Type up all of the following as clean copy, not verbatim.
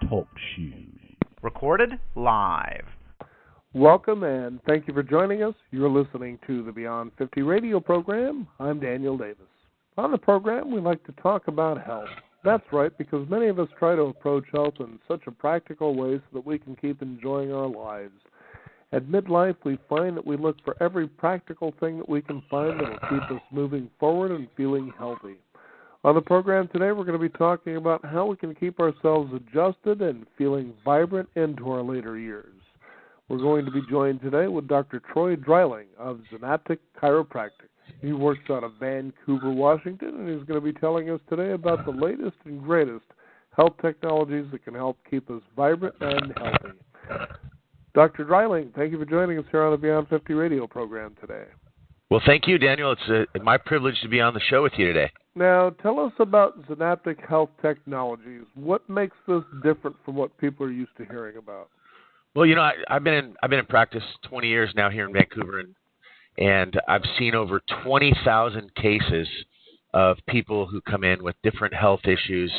Talk shoes. Recorded live. Welcome and thank you for joining us. You're listening to the Beyond 50 radio program. I'm Daniel Davis. On the program, we like to talk about health. That's right, because many of us try to approach health in such a practical way so that we can keep enjoying our lives. At midlife, we find that we look for every practical thing that we can find that will keep us moving forward and feeling healthy. On the program today, we're going to be talking about how we can keep ourselves adjusted and feeling vibrant into our later years. We're going to be joined today with Dr. Troy Dreiling of Zenaptic Chiropractic. He works out of Vancouver, Washington, and he's going to be telling us today about the latest and greatest health technologies that can help keep us vibrant and healthy. Dr. Dreiling, thank you for joining us here on the Beyond 50 radio program today. Well, thank you, Daniel. It's my privilege to be on the show with you today. Now, tell us about Zenaptic Health Technologies. What makes this different from what people are used to hearing about? Well, you know, I've been in practice 20 years now here in Vancouver, and I've seen over 20,000 cases of people who come in with different health issues.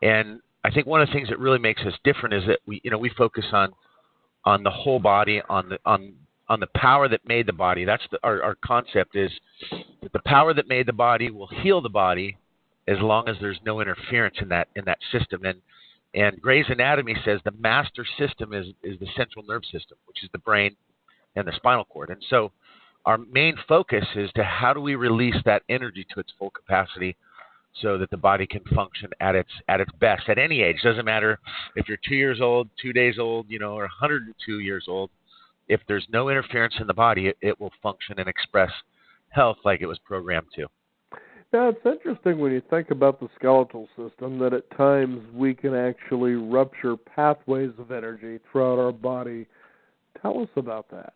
And I think one of the things that really makes us different is that we focus on the whole body, on the power that made the body. That's our concept is that the power that made the body will heal the body as long as there's no interference in that system. And Gray's Anatomy says the master system is the central nervous system, which is the brain and the spinal cord. And so our main focus is to how do we release that energy to its full capacity so that the body can function at its best at any age. Doesn't matter if you're 2 years old, 2 days old, or 102 years old. If there's no interference in the body, it will function and express health like it was programmed to. Now, it's interesting when you think about the skeletal system that at times we can actually rupture pathways of energy throughout our body. Tell us about that.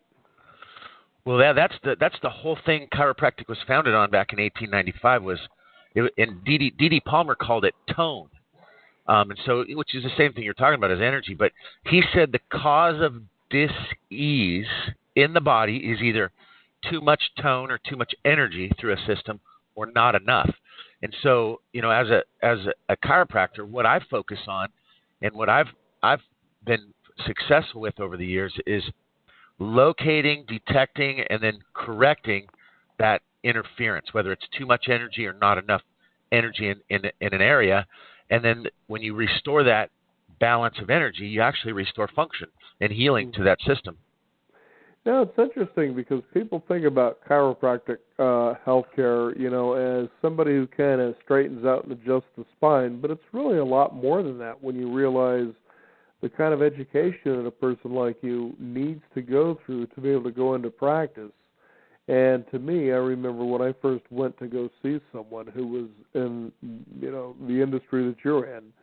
Well, that's the whole thing chiropractic was founded on back in 1895 and D.D. Palmer called it tone. And so, which is the same thing you're talking about as energy. But he said the cause of dis-ease in the body is either too much tone or too much energy through a system or not enough. And so, as a chiropractor, what I focus on and what I've been successful with over the years is locating, detecting, and then correcting that interference, whether it's too much energy or not enough energy in an area. And then when you restore that balance of energy, you actually restore function and healing to that system. Now, it's interesting because people think about chiropractic healthcare, as somebody who kind of straightens out and adjusts the spine, but it's really a lot more than that when you realize the kind of education that a person like you needs to go through to be able to go into practice. And to me, I remember when I first went to go see someone who was in, the industry that you're in,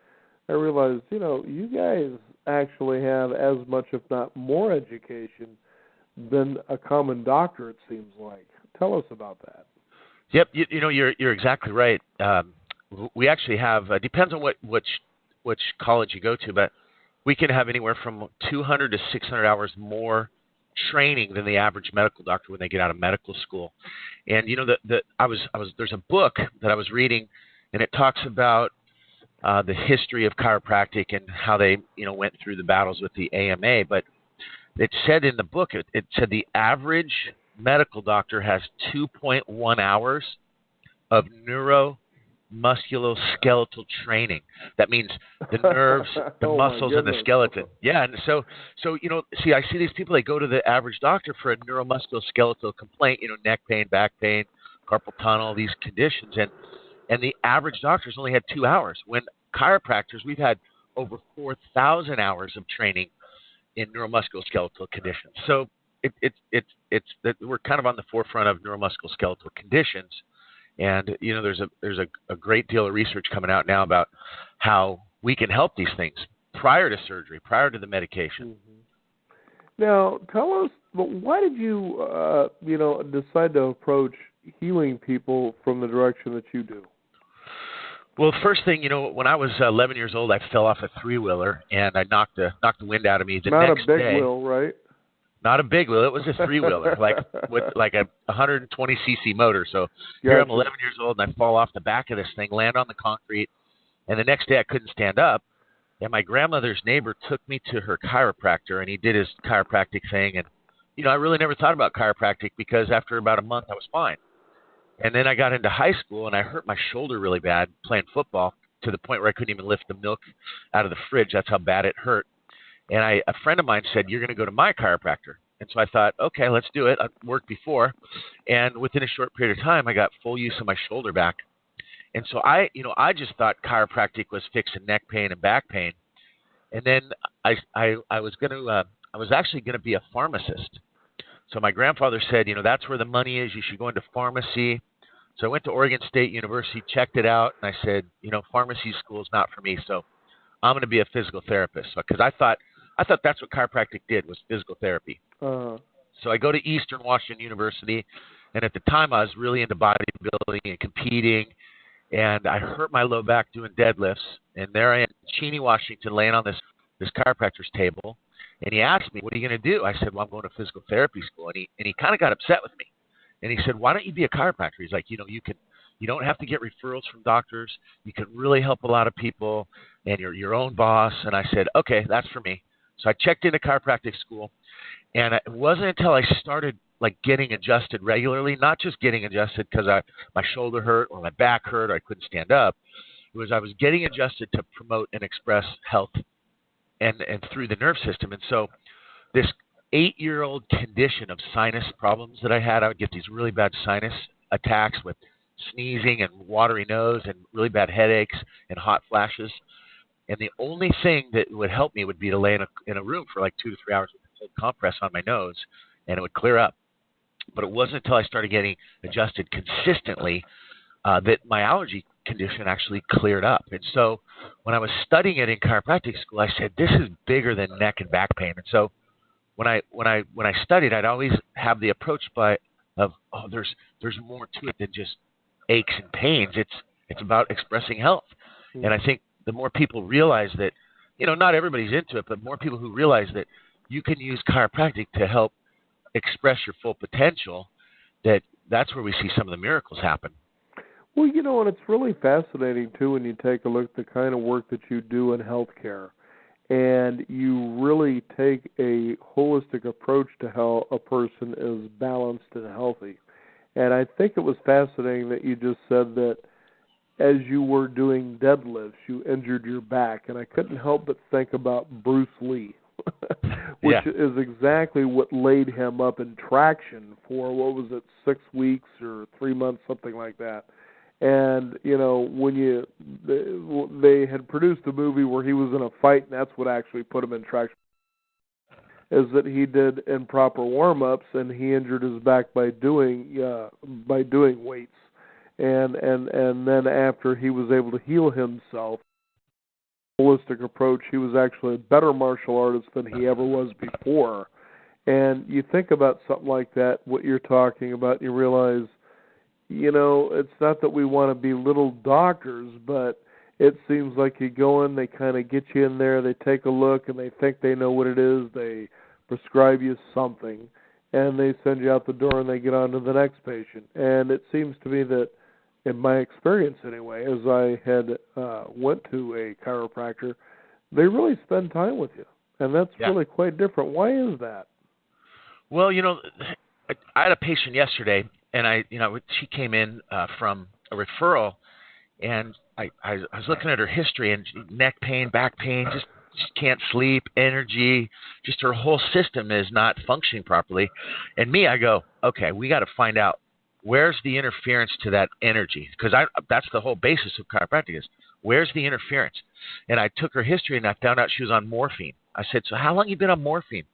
I realized, you guys actually have as much, if not more, education than a common doctor, it seems like. Tell us about that. Yep, you're exactly right. We actually have, depends on which college you go to, but we can have anywhere from 200 to 600 hours more training than the average medical doctor when they get out of medical school. And there's a book that I was reading, and it talks about the history of chiropractic and how they went through the battles with the AMA. But it said in the book, it said the average medical doctor has 2.1 hours of neuromusculoskeletal training. That means the nerves, the muscles, and the skeleton. Yeah, and so I see these people, they go to the average doctor for a neuromusculoskeletal complaint, neck pain, back pain, carpal tunnel, these conditions, and the average doctor's only had 2 hours. When chiropractors, we've had over 4,000 hours of training in neuromusculoskeletal conditions. So it's that we're kind of on the forefront of neuromusculoskeletal conditions. And, there's a great deal of research coming out now about how we can help these things prior to surgery, prior to the medication. Mm-hmm. Now, tell us, why did you, decide to approach healing people from the direction that you do? Well, the first thing, when I was 11 years old, I fell off a three-wheeler, and I knocked the wind out of me. The Not next a big day, wheel, right? Not a big wheel. It was a three-wheeler, with a 120 cc motor. So here I'm 11 years old, and I fall off the back of this thing, land on the concrete, And the next day I couldn't stand up. And my grandmother's neighbor took me to her chiropractor, and he did his chiropractic thing. And, I really never thought about chiropractic because after about a month I was fine. And then I got into high school, and I hurt my shoulder really bad playing football to the point where I couldn't even lift the milk out of the fridge. That's how bad it hurt. And a friend of mine said, "You're going to go to my chiropractor." And so I thought, okay, let's do it. I've worked before. And within a short period of time, I got full use of my shoulder back. And so I just thought chiropractic was fixing neck pain and back pain. And then I was actually going to be a pharmacist. So my grandfather said, that's where the money is. You should go into pharmacy. So I went to Oregon State University, checked it out, and I said, pharmacy school is not for me. So I'm going to be a physical therapist. Because I thought that's what chiropractic did, was physical therapy. Uh-huh. So I go to Eastern Washington University, and at the time I was really into bodybuilding and competing, and I hurt my low back doing deadlifts. And there I am in Cheney, Washington, laying on this chiropractor's table. And he asked me, "What are you going to do?" I said, "Well, I'm going to physical therapy school." And he kind of got upset with me. And he said, "Why don't you be a chiropractor?" He's like, you don't have to get referrals from doctors. You can really help a lot of people, and you're your own boss. And I said, okay, that's for me. So I checked into chiropractic school, and it wasn't until I started getting adjusted regularly, not just getting adjusted because my shoulder hurt or my back hurt or I couldn't stand up. It was I was getting adjusted to promote and express health and through the nerve system. And so this 8-year-old condition of sinus problems that I would get these really bad sinus attacks with sneezing and watery nose and really bad headaches and hot flashes. And the only thing that would help me would be to lay in a room for 2 to 3 hours with a cold compress on my nose, and it would clear up. But it wasn't until I started getting adjusted consistently that my allergy condition actually cleared up. And so when I was studying it in chiropractic school, I said, this is bigger than neck and back pain. And so when I studied, I'd always have the approach there's more to it than just aches and pains. It's about expressing health. Mm-hmm. And I think the more people realize that, not everybody's into it, but more people who realize that you can use chiropractic to help express your full potential, that's where we see some of the miracles happen. Well, and it's really fascinating, too, when you take a look at the kind of work that you do in healthcare. And you really take a holistic approach to how a person is balanced and healthy. And I think it was fascinating that you just said that as you were doing deadlifts, you injured your back. And I couldn't help but think about Bruce Lee, which is exactly what laid him up in traction for, 6 weeks or 3 months, something like that. And, when they had produced a movie where he was in a fight, and that's what actually put him in traction, is that he did improper warm-ups, and he injured his back by doing weights. And then after he was able to heal himself, holistic approach, he was actually a better martial artist than he ever was before. And you think about something like that, what you're talking about, and you realize, it's not that we want to be little doctors, but it seems like you go in, they kind of get you in there, they take a look, and they think they know what it is. They prescribe you something, and they send you out the door, and they get on to the next patient. And it seems to me that, in my experience anyway, as I had went to a chiropractor, they really spend time with you, and that's really quite different. Why is that? Well, I had a patient yesterday, and she came in from a referral, and I was looking at her history, and neck pain, back pain, just can't sleep, energy, just her whole system is not functioning properly. And I go, okay, we got to find out where's the interference to that energy, because that's the whole basis of chiropractic is where's the interference. And I took her history, and I found out she was on morphine. I said, so how long have you been on morphine?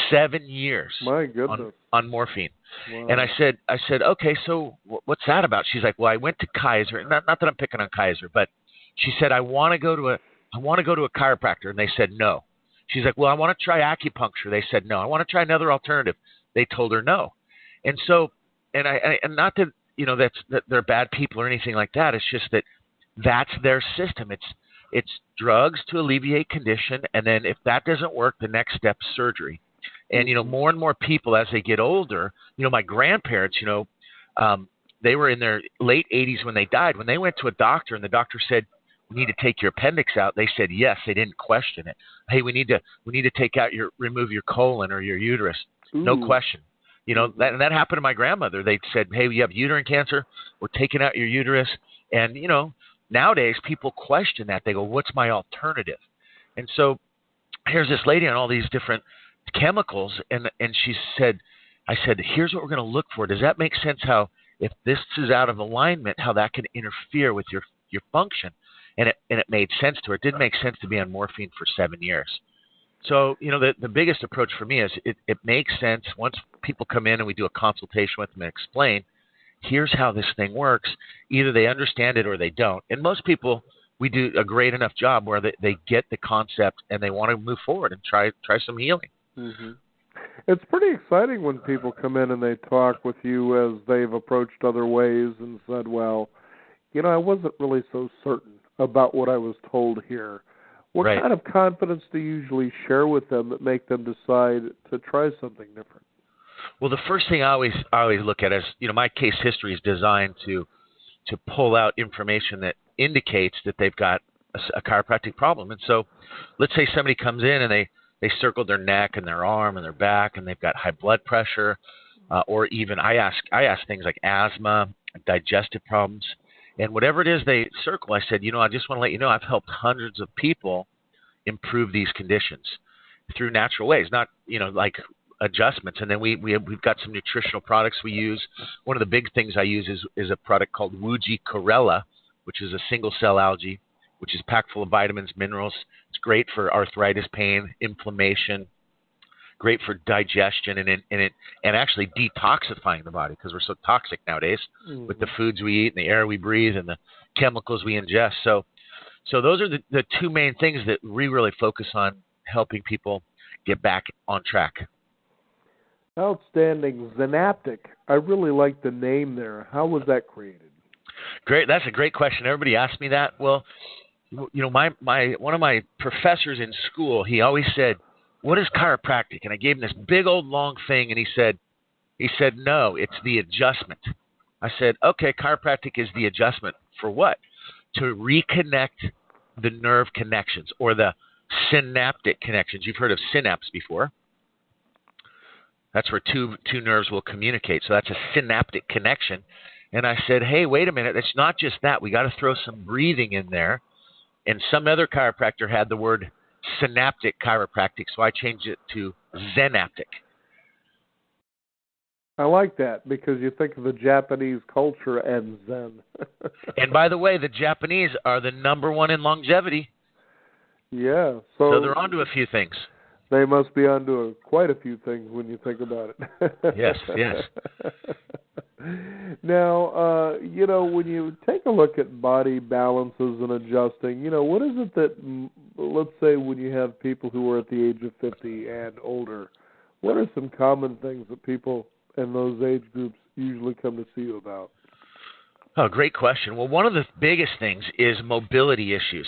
7 years. My goodness. On morphine. Wow. And I said, okay, so what's that about? She's like, well, I went to Kaiser. Not that I'm picking on Kaiser, but she said, I want to go to a chiropractor, and they said no. She's like, well, I want to try acupuncture. They said no. I want to try another alternative. They told her no. And so, and not that that they're bad people or anything like that. It's just that's their system. It's drugs to alleviate condition, and then if that doesn't work, the next step is surgery. And, more and more people as they get older, my grandparents, they were in their late 80s when they died. When they went to a doctor and the doctor said, need to take your appendix out? They said yes. They didn't question it. Hey, we need to remove your colon or your uterus. Ooh. No question. That happened to my grandmother. They said, hey, you have uterine cancer. We're taking out your uterus. And, nowadays people question that. They go, what's my alternative? And so here's this lady on all these different chemicals. And she said, I said, here's what we're going to look for. Does that make sense how if this is out of alignment, how that can interfere with your function? And it made sense to her. It didn't make sense to be on morphine for 7 years. So, the biggest approach for me is it makes sense once people come in and we do a consultation with them and explain, here's how this thing works. Either they understand it or they don't. And most people, we do a great enough job where they get the concept and they want to move forward and try some healing. Mm-hmm. It's pretty exciting when people come in and they talk with you as they've approached other ways and said, well, I wasn't really so certain about what I was told here. What Right. kind of confidence do you usually share with them that make them decide to try something different? Well, the first thing I always look at is, my case history is designed to pull out information that indicates that they've got a chiropractic problem. And so let's say somebody comes in and they circled their neck and their arm and their back and they've got high blood pressure, or even I ask things like asthma, digestive problems. And whatever it is they circle, I said, I just want to let you know I've helped hundreds of people improve these conditions through natural ways, not, like adjustments. And then we've got some nutritional products we use. One of the big things I use is a product called Wuji Chlorella, which is a single cell algae, which is packed full of vitamins, minerals. It's great for arthritis, pain, inflammation, great for digestion, and actually detoxifying the body because we're so toxic nowadays with the foods we eat and the air we breathe and the chemicals we ingest. So those are the two main things that we really focus on helping people get back on track. Outstanding. Zenaptic. I really like the name there. How was that created? Great. That's a great question. Everybody asks me that. Well, my one of my professors in school, he always said, what is chiropractic? And I gave him this big old long thing, and he said, no, it's the adjustment. I said, okay, chiropractic is the adjustment for what? To reconnect the nerve connections or the synaptic connections. You've heard of synapse before. That's where two nerves will communicate. So that's a synaptic connection. And I said, hey, wait a minute. It's not just that. We got to throw some breathing in there. And some other chiropractor had the word synaptic chiropractic, so I changed it to Zenaptic. I like that because you think of the Japanese culture and Zen. And by the way, the Japanese are the number one in longevity. Yeah. So they're onto a few things. They must be onto quite a few things when you think about it. Yes. Now, when you take a look at body balances and adjusting, what is it that, let's say when you have people who are at the age of 50 and older, what are some common things that people in those age groups usually come to see you about? Oh, great question. Well, one of the biggest things is mobility issues.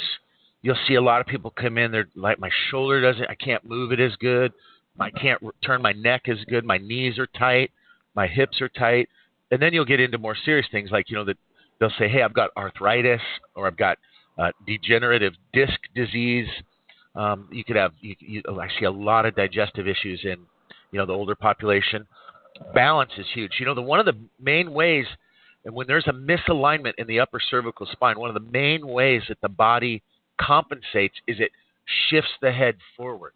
You'll see a lot of people come in, they're like, my shoulder I can't move it as good. I can't turn my neck as good. My knees are tight. My hips are tight. And then you'll get into more serious things like, that they'll say, hey, I've got arthritis or I've got degenerative disc disease. You could have, I see a lot of digestive issues in, the older population. Balance is huge. One of the main ways, and when there's a misalignment in the upper cervical spine, one of the main ways that the body compensates is it shifts the head forward.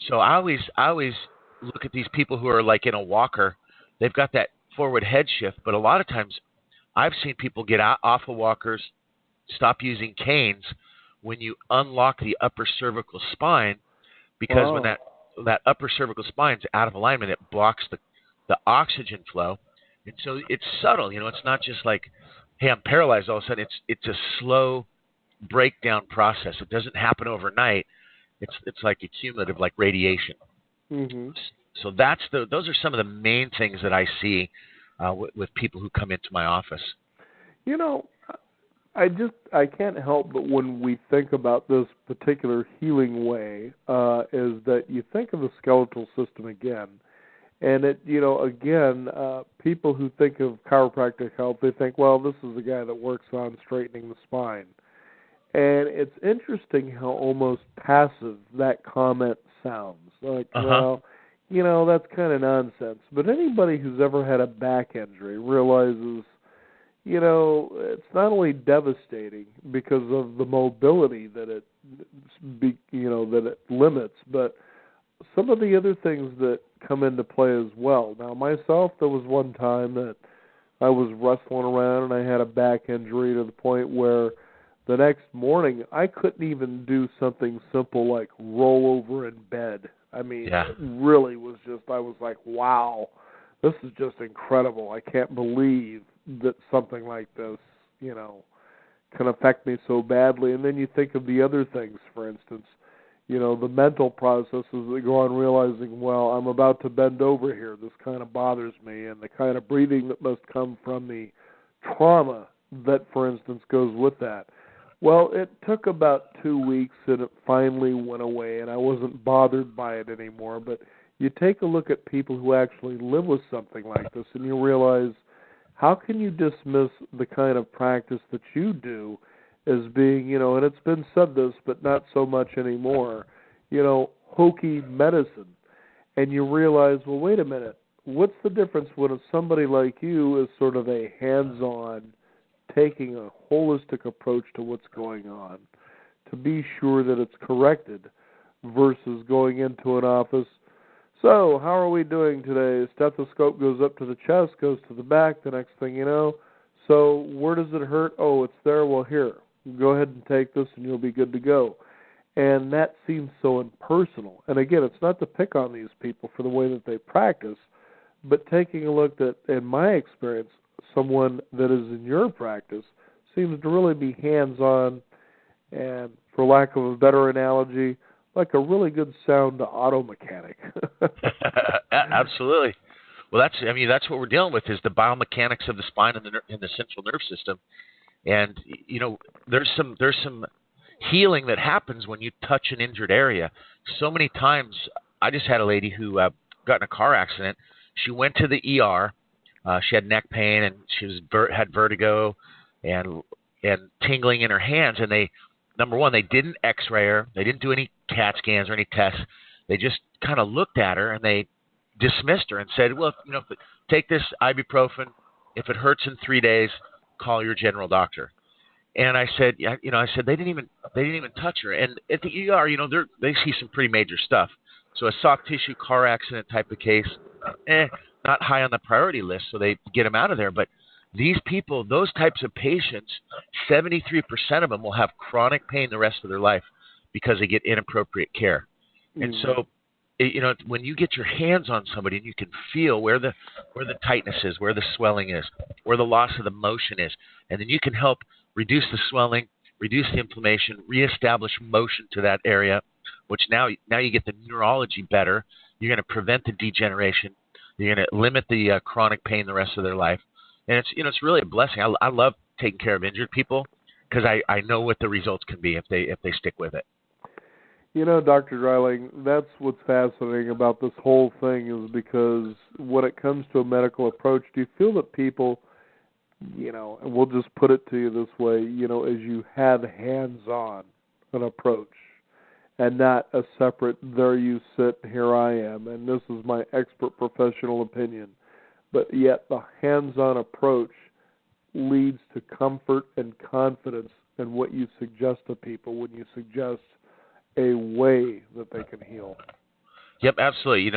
So I always look at these people who are like in a walker. They've got that forward head shift, but a lot of times I've seen people get off of walkers, stop using canes when you unlock the upper cervical spine, because when that upper cervical spine is out of alignment, it blocks the oxygen flow. And so it's subtle, it's not just like, hey, I'm paralyzed all of a sudden. It's a slow breakdown process. It doesn't happen overnight. It's like a cumulative, like radiation. Mm-hmm. So those are some of the main things that I see with people who come into my office. I can't help but when we think about this particular healing way, is that you think of the skeletal system again. And people who think of chiropractic health, they think, well, this is the guy that works on straightening the spine. And it's interesting how almost passive that comment sounds. Like, well, that's kind of nonsense. But anybody who's ever had a back injury realizes, it's not only devastating because of the mobility that it limits, but some of the other things that come into play as well. Now, myself, there was one time that I was wrestling around and I had a back injury to the point where the next morning I couldn't even do something simple like roll over in bed. I mean, It really was just, I was like, wow, this is just incredible. I can't believe that something like this, can affect me so badly. And then you think of the other things, for instance, the mental processes that go on realizing, well, I'm about to bend over here. This kind of bothers me. And the kind of breathing that must come from the trauma that, for instance, goes with that. Well, it took about 2 weeks and it finally went away and I wasn't bothered by it anymore. But you take a look at people who actually live with something like this and you realize, how can you dismiss the kind of practice that you do as being, and it's been said this, but not so much anymore, hokey medicine. And you realize, well, wait a minute, what's the difference when somebody like you is sort of a hands-on, taking a holistic approach to what's going on to be sure that it's corrected versus going into an office. So, how are we doing today? Stethoscope goes up to the chest, goes to the back, the next thing you know. So, where does it hurt? Oh, it's there. Well, here, go ahead and take this and you'll be good to go. And that seems so impersonal. And again, it's not to pick on these people for the way that they practice, but taking a look at, in my experience, someone that is in your practice seems to really be hands-on and, for lack of a better analogy, like a really good sound auto mechanic. Absolutely. Well, that's what we're dealing with is the biomechanics of the spine and the central nerve system. And there's some healing that happens when you touch an injured area. So many times, I just had a lady who got in a car accident. She went to the ER. She had neck pain and she had vertigo and tingling in her hands. And number one, they didn't X-ray her. They didn't do any CAT scans or any tests. They just kind of looked at her and they dismissed her and said, well, take this ibuprofen. If it hurts in 3 days, call your general doctor. And I said, they didn't even touch her. And at the ER, they see some pretty major stuff. So a soft tissue car accident type of case, not high on the priority list. So they get them out of there. But these people, those types of patients, 73% of them will have chronic pain the rest of their life because they get inappropriate care. Mm-hmm. And so, when you get your hands on somebody and you can feel where the tightness is, where the swelling is, where the loss of the motion is, and then you can help reduce the swelling, reduce the inflammation, reestablish motion to that area, which now you get the neurology better. You're going to prevent the degeneration. You're going to limit the chronic pain the rest of their life. And it's really a blessing. I love taking care of injured people because I know what the results can be if they stick with it. Dr. Dreiling, that's what's fascinating about this whole thing is because when it comes to a medical approach, do you feel that people, and we'll just put it to you this way, as you have hands-on an approach and not a separate, there you sit, here I am, and this is my expert professional opinion, but yet the hands-on approach leads to comfort and confidence in what you suggest to people when you suggest a way that they can heal. Yep, absolutely.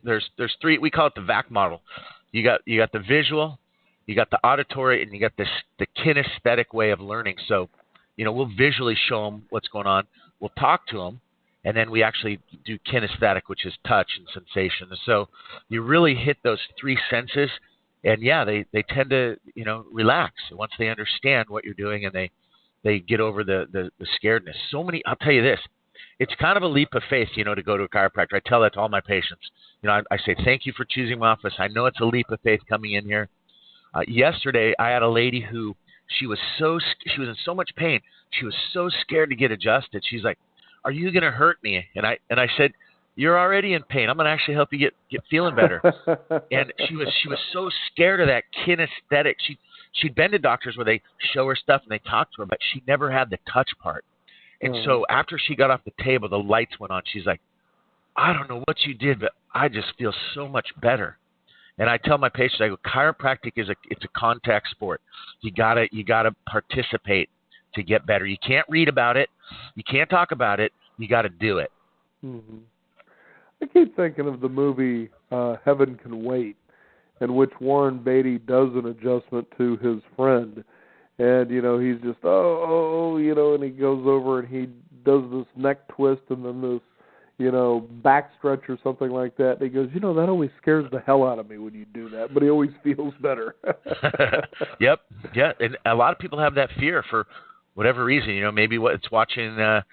There's three. We call it the Vac Model. You got the visual, you got the auditory, and you got the kinesthetic way of learning. So, we'll visually show them what's going on. We'll talk to them, and then we actually do kinesthetic, which is touch and sensation. So you really hit those three senses, and they tend to relax once they understand what you're doing, and they get over the scaredness. I'll tell you this. It's kind of a leap of faith, to go to a chiropractor. I tell that to all my patients. I say, thank you for choosing my office. I know it's a leap of faith coming in here. Yesterday, I had a lady who she was in so much pain. She was so scared to get adjusted. She's like, are you going to hurt me? And I said, you're already in pain. I'm going to actually help you get feeling better. And she was so scared of that kinesthetic. she'd been to doctors where they show her stuff and they talk to her, but she never had the touch part. And so after she got off the table, the lights went on. She's like, I don't know what you did, but I just feel so much better. And I tell my patients, I go, chiropractic it's a contact sport. You gotta participate to get better. You can't read about it. You can't talk about it. You got to do it. Mm-hmm. I keep thinking of the movie Heaven Can Wait, in which Warren Beatty does an adjustment to his friend. And, he's just, and he goes over and he does this neck twist and then this, back stretch or something like that. And he goes, that always scares the hell out of me when you do that, but he always feels better. Yep. Yeah. And a lot of people have that fear for whatever reason, maybe it's watching the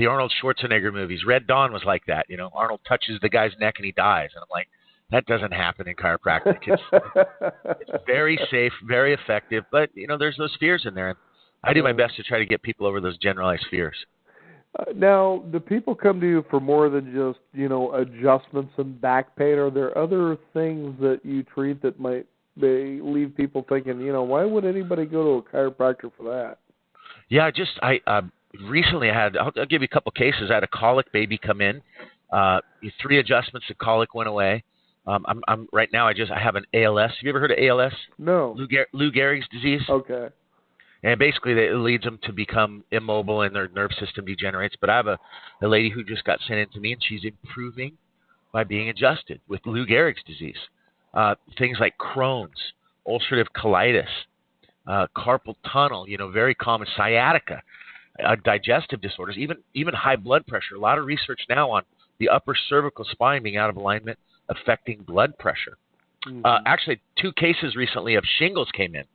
Arnold Schwarzenegger movies. Red Dawn was like that. Arnold touches the guy's neck and he dies. And I'm like, that doesn't happen in chiropractic. It's very safe, very effective. But, there's those fears in there. And I do my best to try to get people over those generalized fears. Now, do people come to you for more than just, adjustments and back pain? Are there other things that you treat that might leave people thinking, why would anybody go to a chiropractor for that? Yeah, recently I'll give you a couple cases. I had a colic baby come in, 3 adjustments, the colic went away. I'm right now, I have an ALS. Have you ever heard of ALS? No. Lou Gehrig's disease? Okay. And basically it leads them to become immobile and their nerve system degenerates. But I have a lady who just got sent in to me, and she's improving by being adjusted with Lou Gehrig's disease. Things like Crohn's, ulcerative colitis, carpal tunnel, very common, sciatica, digestive disorders, even high blood pressure. A lot of research now on the upper cervical spine being out of alignment, affecting blood pressure. Mm-hmm. Actually, 2 cases recently of shingles came in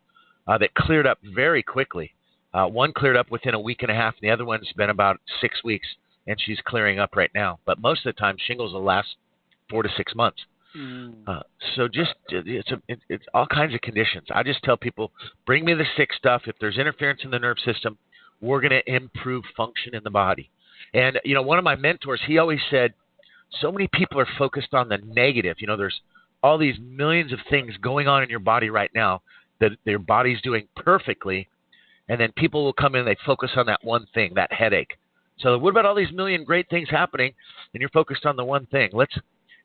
that cleared up very quickly. One cleared up within a week and a half, and the other one's been about 6 weeks, and she's clearing up right now. But most of the time, shingles will last 4 to 6 months. So it's all kinds of conditions. I just tell people, bring me the sick stuff. If there's interference in the nerve system, we're going to improve function in the body. And, one of my mentors, he always said, so many people are focused on the negative. There's all these millions of things going on in your body right now that their body's doing perfectly. And then people will come in and they focus on that one thing, that headache. So what about all these million great things happening and you're focused on the one thing?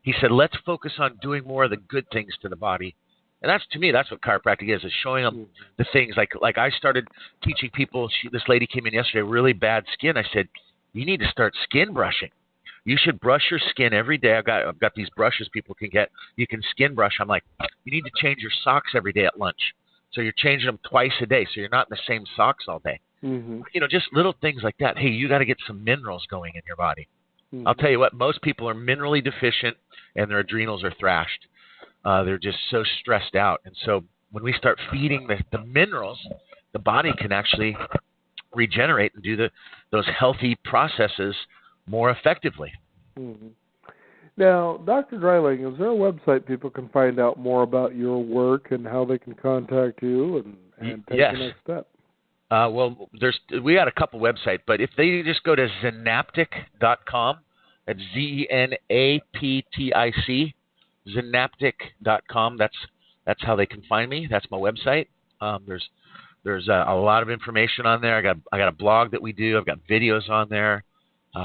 He said, let's focus on doing more of the good things to the body. And to me, that's what chiropractic is showing them the things. Like I started teaching people, this lady came in yesterday, really bad skin. I said, you need to start skin brushing. You should brush your skin every day. I've got these brushes people can get. You can skin brush. I'm like, you need to change your socks every day at lunch. So you're changing them twice a day, so you're not in the same socks all day. Mm-hmm. Just little things like that. Hey, you got to get some minerals going in your body. Mm-hmm. I'll tell you what, most people are minerally deficient and their adrenals are thrashed. They're just so stressed out. And so when we start feeding the minerals, the body can actually regenerate and do those healthy processes more effectively. Mm-hmm. Now, Dr. Dreiling, is there a website people can find out more about your work and how they can contact you and take the next step? Well, we got a couple websites, but if they just go to Zenaptic.com, that's Zenaptic, Zenaptic.com. That's how they can find me. That's my website. There's a lot of information on there. I got a blog that we do. I've got videos on there.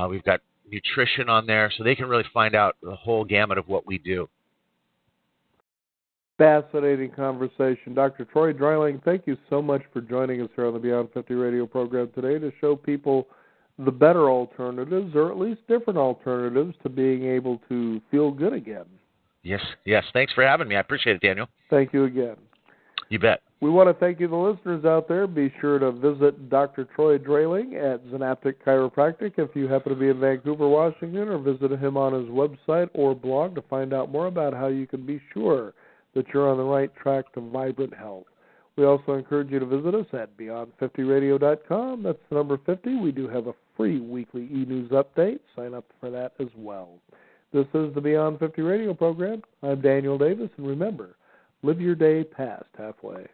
We've got nutrition on there, so they can really find out the whole gamut of what we do. Fascinating conversation. Dr. Troy Dreiling, thank you so much for joining us here on the Beyond 50 radio program today to show people the better alternatives, or at least different alternatives, to being able to feel good again. Yes. Thanks for having me. I appreciate it, Daniel. Thank you again. You bet. We want to thank you, the listeners out there. Be sure to visit Dr. Troy Dreiling at Zenaptic Chiropractic if you happen to be in Vancouver, Washington, or visit him on his website or blog to find out more about how you can be sure that you're on the right track to vibrant health. We also encourage you to visit us at Beyond50Radio.com. That's the number 50. We do have a free weekly e-news update. Sign up for that as well. This is the Beyond 50 radio program. I'm Daniel Davis, and remember, live your day past halfway.